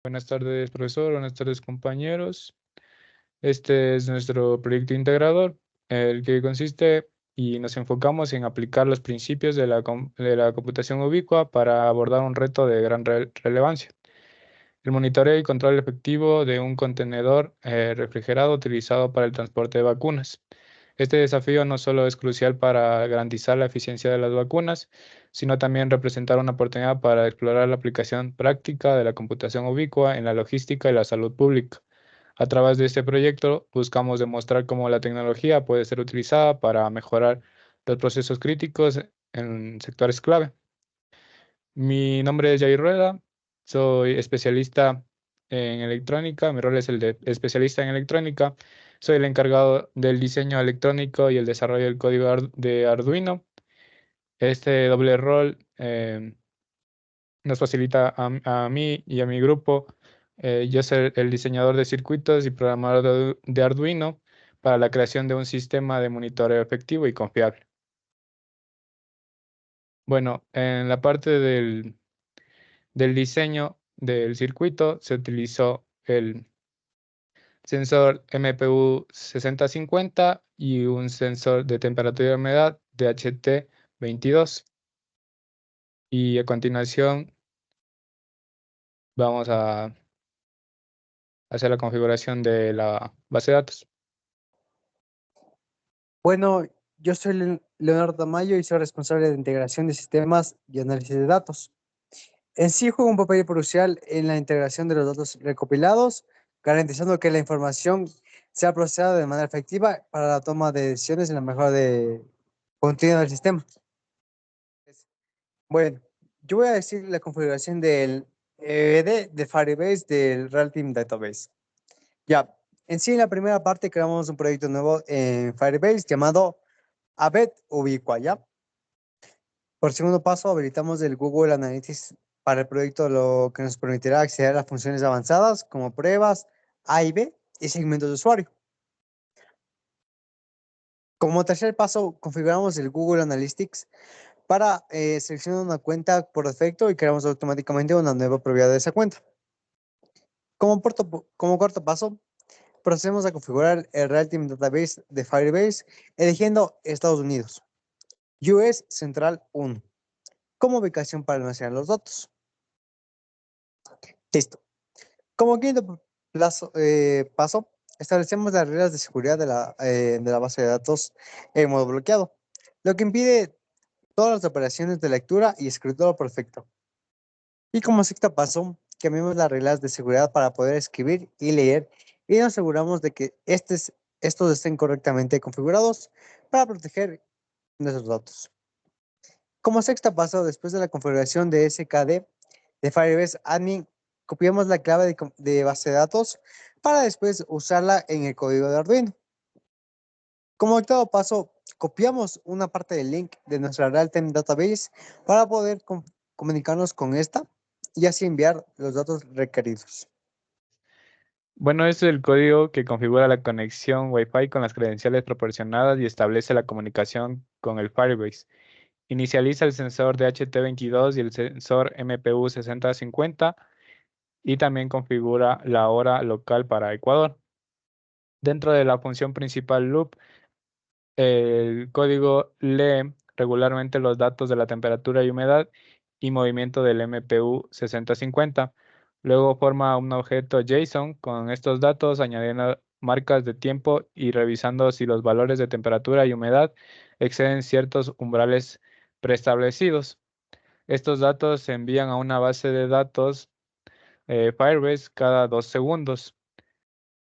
Buenas tardes, profesor. Buenas tardes, compañeros. Este es nuestro proyecto integrador, el que consiste y nos enfocamos en aplicar los principios de la computación ubicua para abordar un reto de gran relevancia: el monitoreo y control efectivo de un contenedor refrigerado utilizado para el transporte de vacunas. Este desafío no solo es crucial para garantizar la eficiencia de las vacunas, sino también representar una oportunidad para explorar la aplicación práctica de la computación ubicua en la logística y la salud pública. A través de este proyecto buscamos demostrar cómo la tecnología puede ser utilizada para mejorar los procesos críticos en sectores clave. Mi nombre es Jair Rueda, soy especialista en electrónica, mi rol es el de especialista en electrónica, soy el encargado del diseño electrónico y el desarrollo del código de Arduino. Este doble rol nos facilita a mí y a mi grupo, yo ser el diseñador de circuitos y programador de Arduino para la creación de un sistema de monitoreo efectivo y confiable. Bueno, en la parte del diseño del circuito se utilizó el sensor MPU 6050 y un sensor de temperatura y humedad DHT22. Y a continuación vamos a hacer la configuración de la base de datos. Bueno, yo soy Leonardo Tamayo y soy responsable de integración de sistemas y análisis de datos. En sí juego un papel crucial en la integración de los datos recopilados, garantizando que la información sea procesada de manera efectiva para la toma de decisiones en la mejora de contenido del sistema. Bueno, yo voy a decir la configuración del EBD de Firebase del Real Time Database. Ya, en sí en la primera parte creamos un proyecto nuevo en Firebase llamado Abed Ubicua, ¿ya? Por segundo paso, habilitamos el Google Analytics para el proyecto, lo que nos permitirá acceder a las funciones avanzadas como pruebas, A y B y segmentos de usuario. Como tercer paso, configuramos el Google Analytics para seleccionar una cuenta por defecto y creamos automáticamente una nueva propiedad de esa cuenta. Como cuarto paso, procedemos a configurar el Real-Time Database de Firebase eligiendo Estados Unidos, US Central 1, como ubicación para almacenar los datos. Listo. Como quinto paso, establecemos las reglas de seguridad de la base de datos en modo bloqueado, lo que impide todas las operaciones de lectura y escritura por defecto. Y como sexto paso, cambiamos las reglas de seguridad para poder escribir y leer y nos aseguramos de que estos estén correctamente configurados para proteger nuestros datos. Como sexto paso, después de la configuración de SKD de Firebase Admin, copiamos la clave de base de datos para después usarla en el código de Arduino. Como octavo paso, copiamos una parte del link de nuestra Realtime Database para poder comunicarnos con esta y así enviar los datos requeridos. Bueno, este es el código que configura la conexión Wi-Fi con las credenciales proporcionadas y establece la comunicación con el Firebase. Inicializa el sensor DHT22 y el sensor MPU 6050 y también configura la hora local para Ecuador. Dentro de la función principal loop, el código lee regularmente los datos de la temperatura y humedad y movimiento del MPU 6050. Luego forma un objeto JSON con estos datos, añadiendo marcas de tiempo y revisando si los valores de temperatura y humedad exceden ciertos umbrales preestablecidos. Estos datos se envían a una base de datos Firebase cada 2 segundos.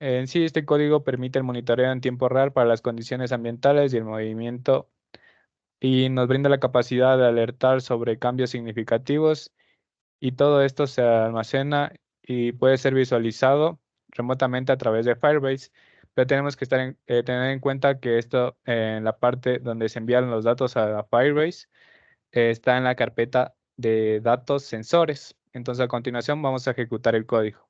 En sí, este código permite el monitoreo en tiempo real para las condiciones ambientales y el movimiento y nos brinda la capacidad de alertar sobre cambios significativos, y todo esto se almacena y puede ser visualizado remotamente a través de Firebase, pero tenemos que tener en cuenta que esto en la parte donde se envían los datos a Firebase está en la carpeta de datos sensores. Entonces a continuación vamos a ejecutar el código.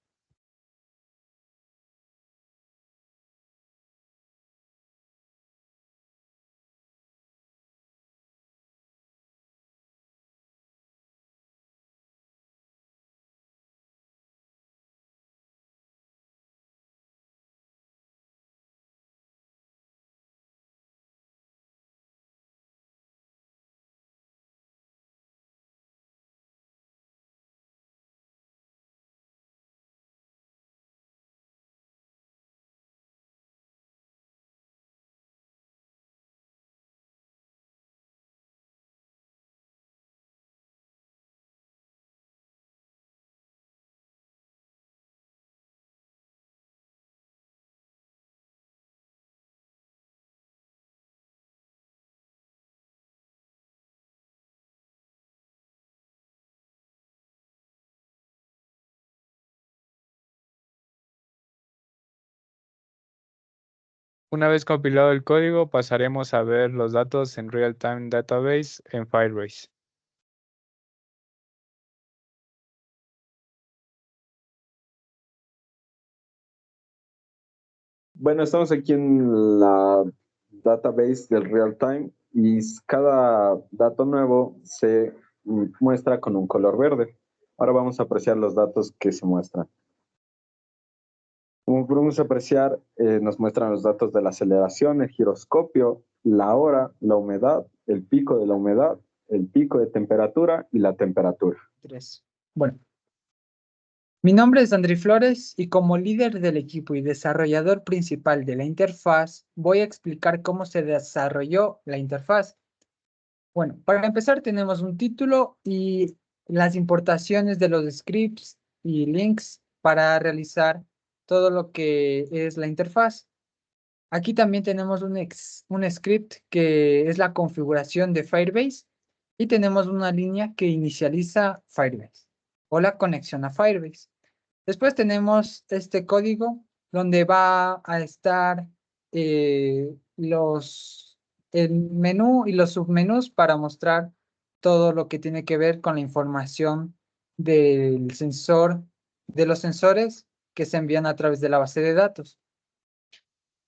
Una vez compilado el código, pasaremos a ver los datos en Real-Time Database en Firebase. Bueno, estamos aquí en la database del real time y cada dato nuevo se muestra con un color verde. Ahora vamos a apreciar los datos que se muestran. Como podemos apreciar, nos muestran los datos de la aceleración, el giroscopio, la hora, la humedad, el pico de la humedad, el pico de temperatura y la temperatura. Bueno, mi nombre es André Flores y como líder del equipo y desarrollador principal de la interfaz, voy a explicar cómo se desarrolló la interfaz. Bueno, para empezar tenemos un título y las importaciones de los scripts y links para realizar todo lo que es la interfaz. Aquí también tenemos un script que es la configuración de Firebase y tenemos una línea que inicializa Firebase o la conexión a Firebase. Después tenemos este código donde va a estar el menú y los submenús para mostrar todo lo que tiene que ver con la información del sensor, de los sensores que se envían a través de la base de datos.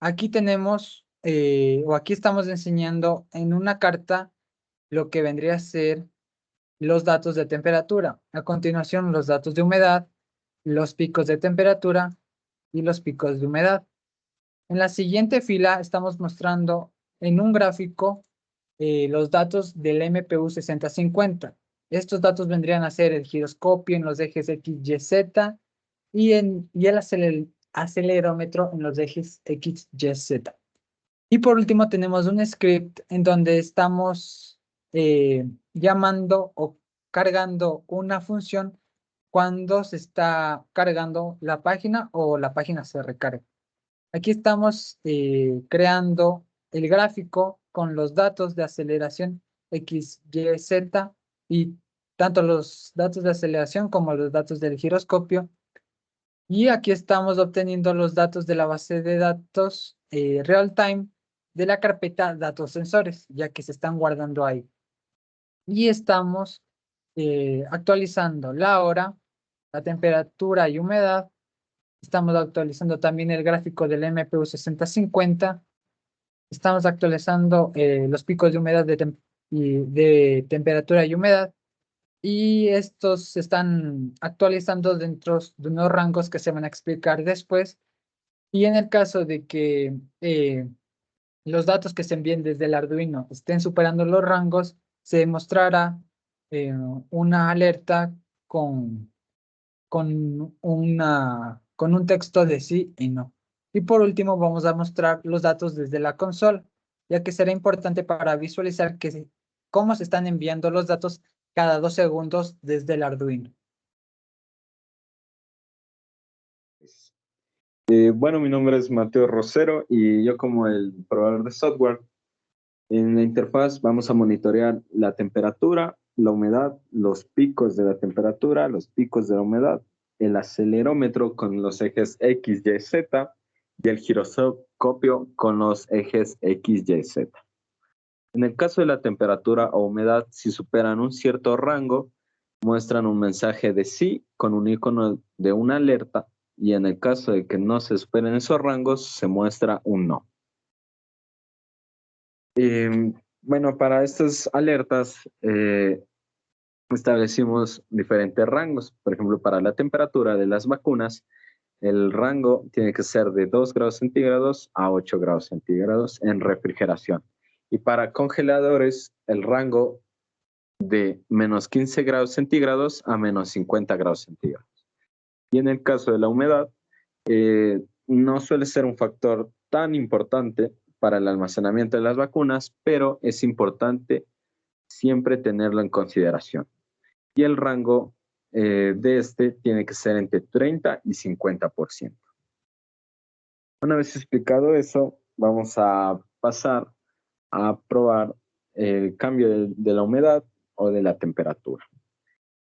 Aquí tenemos, o aquí estamos enseñando en una carta lo que vendría a ser los datos de temperatura. A continuación, los datos de humedad, los picos de temperatura y los picos de humedad. En la siguiente fila estamos mostrando en un gráfico los datos del MPU 6050. Estos datos vendrían a ser el giroscopio en los ejes X, Y, Z y el acelerómetro en los ejes X, Y, Z. Y por último tenemos un script en donde estamos llamando o cargando una función cuando se está cargando la página o la página se recarga. Aquí estamos creando el gráfico con los datos de aceleración X, Y, Z y tanto los datos de aceleración como los datos del giroscopio. Y aquí estamos obteniendo los datos de la base de datos real time de la carpeta datos sensores, ya que se están guardando ahí. Y estamos actualizando la hora, la temperatura y humedad. Estamos actualizando también el gráfico del MPU 6050. Estamos actualizando los picos de humedad de temperatura y humedad. Y estos se están actualizando dentro de unos rangos que se van a explicar después. Y en el caso de que los datos que se envíen desde el Arduino estén superando los rangos, se mostrará una alerta con un texto de sí y no. Y por último vamos a mostrar los datos desde la consola, ya que será importante para visualizar cómo se están enviando los datos cada 2 segundos desde el Arduino. Bueno, mi nombre es Mateo Rosero y yo como el proveedor de software, en la interfaz vamos a monitorear la temperatura, la humedad, los picos de la temperatura, los picos de la humedad, el acelerómetro con los ejes X, Y, Z y el giroscopio con los ejes X, Y, Z. En el caso de la temperatura o humedad, si superan un cierto rango, muestran un mensaje de sí con un icono de una alerta y en el caso de que no se superen esos rangos, se muestra un no. Bueno, para estas alertas establecimos diferentes rangos. Por ejemplo, para la temperatura de las vacunas, el rango tiene que ser de 2 grados centígrados a 8 grados centígrados en refrigeración. Y para congeladores, el rango de menos 15 grados centígrados a menos 50 grados centígrados. Y en el caso de la humedad, no suele ser un factor tan importante para el almacenamiento de las vacunas, pero es importante siempre tenerlo en consideración. Y el rango de este tiene que ser entre 30 y 50%. Una vez explicado eso, vamos a pasar a probar el cambio de la humedad o de la temperatura.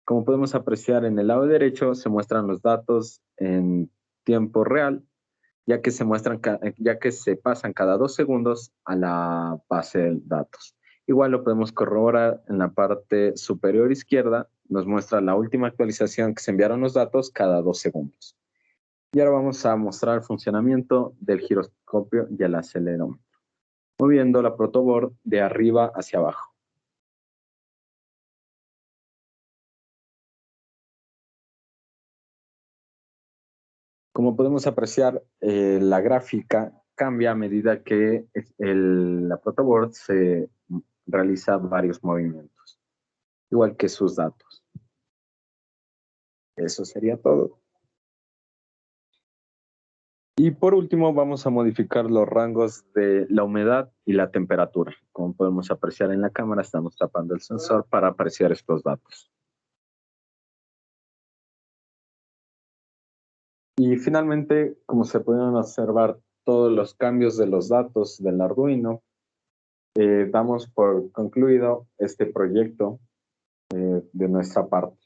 Como podemos apreciar en el lado derecho, se muestran los datos en tiempo real ya que se pasan cada 2 segundos a la base de datos. Igual lo podemos corroborar en la parte superior izquierda, nos muestra la última actualización que se enviaron los datos cada 2 segundos. Y ahora vamos a mostrar el funcionamiento del giroscopio y el acelerómetro, moviendo la protoboard de arriba hacia abajo. Como podemos apreciar, la gráfica cambia a medida que la protoboard se realiza varios movimientos, igual que sus datos. Eso sería todo. Y por último vamos a modificar los rangos de la humedad y la temperatura. Como podemos apreciar en la cámara, estamos tapando el sensor para apreciar estos datos. Y finalmente, como se pueden observar todos los cambios de los datos del Arduino, damos por concluido este proyecto de nuestra parte,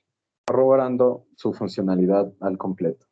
corroborando su funcionalidad al completo.